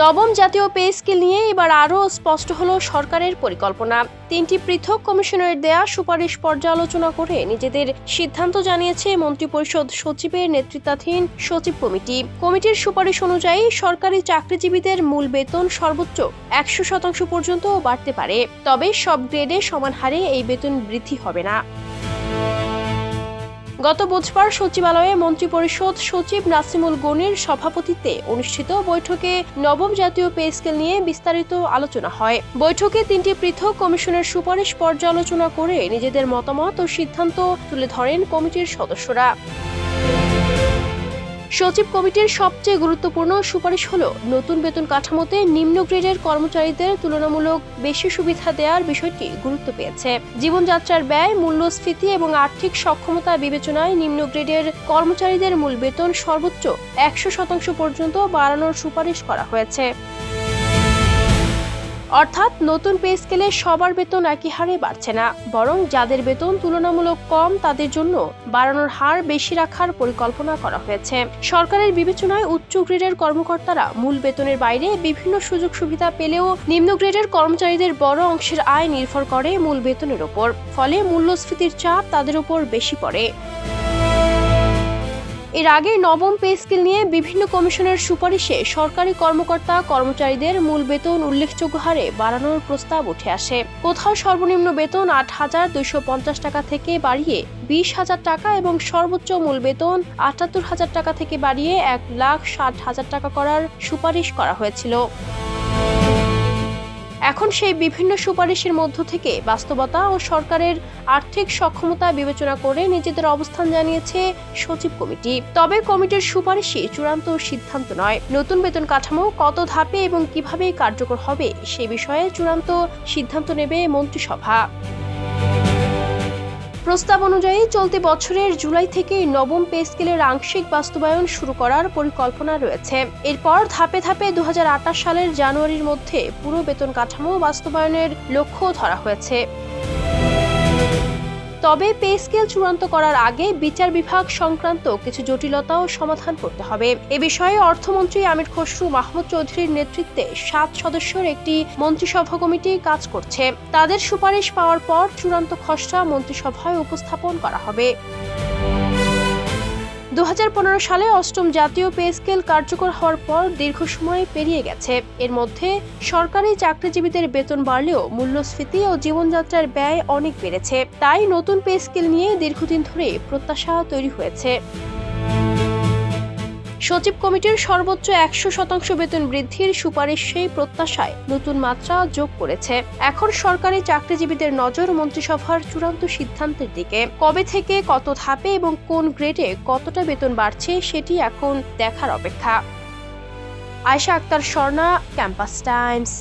নবম জাতীয় pay scale নিয়ে এবার আরও স্পষ্ট হলো সরকারের পরিকল্পনা। 3টি পৃথক কমিশনের দেয়া সুপারিশ পর্যালোচনা করে নিজেদের সিদ্ধান্ত জানিয়েছে মন্ত্রিপরিষদ সচিবের নেতৃত্বাধীন সচিব কমিটি। কমিটির সুপারিশ অনুযায়ী সরকারি চাকরিজীবীদের মূল বেতন সর্বোচ্চ 100% পর্যন্ত বাড়তে পারে, তবে সব গ্রেডে সমান হারে এই বেতন বৃদ্ধি হবে না। গত বুধবার সচিবালয়ে মন্ত্রিপরিষদ সচিব নাসিমুল গনির সভাপতিত্বে অনুষ্ঠিত বৈঠকে নবম জাতীয় পে স্কেল নিয়ে বিস্তারিত আলোচনা হয়। বৈঠকে 3টি পৃথক কমিশনের সুপারিশ পর্যালোচনা করে নিজেদের মতামত ও সিদ্ধান্ত তুলে ধরেন কমিটির সদস্যরা। সচিব কমিটির সবচেয়ে গুরুত্বপূর্ণ সুপারিশ হলো নতুন বেতন কাঠামোতে নিম্ন গ্রেডের কর্মচারীদের তুলনামূলক বেশি সুবিধা দেওয়ার বিষয়টি গুরুত্ব পেয়েছে। জীবনযাত্রার ব্যয়, মূল্যস্ফীতি এবং আর্থিক সক্ষমতা বিবেচনায় নিম্ন গ্রেডের কর্মচারীদের মূল বেতন সর্বোচ্চ 100% পর্যন্ত বাড়ানোর সুপারিশ করা হয়েছে। অর্থাৎ নতুন পে স্কেলে সবার বেতন একই হারে বাড়ছে না, বরং যাদের বেতন তুলনামূলক কম তাদের জন্য বাড়ানোর হার বেশি রাখার পরিকল্পনা করা হয়েছে। সরকারের বিবেচনায় উচ্চ গ্রেডের কর্মকর্তারা মূল বেতনের বাইরে বিভিন্ন সুযোগ সুবিধা পেলেও নিম্ন গ্রেডের কর্মচারীদের বড় অংশের আয় নির্ভর করে মূল বেতনের উপর, ফলে মূল্যস্ফীতির চাপ তাদের উপর বেশি পড়ে। এর আগে নবম পে স্কেল নিয়ে বিভিন্ন কমিশনের সুপারিশে সরকারি কর্মকর্তা কর্মচারীদের মূল বেতন উল্লেখযোগ্য হারে বাড়ানোর প্রস্তাব উঠে আসে। কোথাও সর্বনিম্ন বেতন 8,250 টাকা থেকে বাড়িয়ে 20,000 টাকা এবং সর্বোচ্চ মূল বেতন 78,000 টাকা থেকে বাড়িয়ে 1,60,000 টাকা করার সুপারিশ করা হয়েছিল। এখন সেই বিভিন্ন সুপারিশের মধ্য থেকে বাস্তবতা ও সরকারের আর্থিক সক্ষমতা বিবেচনা করে নিজেদের অবস্থান জানিয়েছে সচিব কমিটি। তবে কমিটির সুপারিশই চূড়ান্ত সিদ্ধান্ত নয়। নতুন বেতন কাঠামো কত ধাপে এবং কিভাবে কার্যকর হবে সে বিষয়ে চূড়ান্ত সিদ্ধান্ত নেবে মন্ত্রিসভা। প্রস্তাব অনুযায়ী চলতি বছরের জুলাই থেকে নবম পে স্কেলের আংশিক বাস্তবায়ন শুরু করার পরিকল্পনা রয়েছে। এরপর ধাপে ধাপে 2028 সালের জানুয়ারির মধ্যে পুরো বেতন কাঠামো বাস্তবায়নের লক্ষ্য ধরা হয়েছে। তবে পে স্কেল চূড়ান্ত করার আগে বিচার বিভাগ সংক্রান্ত কিছু জটিলতাও সমাধান করতে হবে। এ বিষয়ে অর্থমন্ত্রী আমির খসরু মাহমুদ চৌধুরীর নেতৃত্বে 7 সদস্যের একটি মন্ত্রিসভা কমিটি কাজ করছে। তাদের সুপারিশ পাওয়ার পর চূড়ান্ত খসড়া মন্ত্রিসভায় উপস্থাপন করা হবে। 2015 সালে 8ম জাতীয় পে স্কেল কার্যকর হওয়ার পর দীর্ঘ সময় পেরিয়ে গেছে। এর মধ্যে সরকারি চাকরিজীবীদের বেতন বাড়লেও মূল্যস্ফীতি ও জীবনযাত্রার ব্যয় অনেক বেড়েছে। তাই নতুন পে স্কেল নিয়ে দীর্ঘদিন ধরে প্রত্যাশা তৈরি হয়েছে। সচিব কমিটির সর্বোচ্চ 100% বেতন বৃদ্ধির সুপারিশ সেই প্রত্যাশায় নতুন মাত্রা যোগ করেছে। এখন সরকারি চাকরিজীবীদের নজর মন্ত্রিসভার চূড়ান্ত সিদ্ধান্তের দিকে। কবে থেকে কত ধাপে এবং কোন গ্রেডে কতটা বেতন বাড়ছে সেটি এখন দেখার অপেক্ষা। Ayesha Akter Sworna, Campus Times.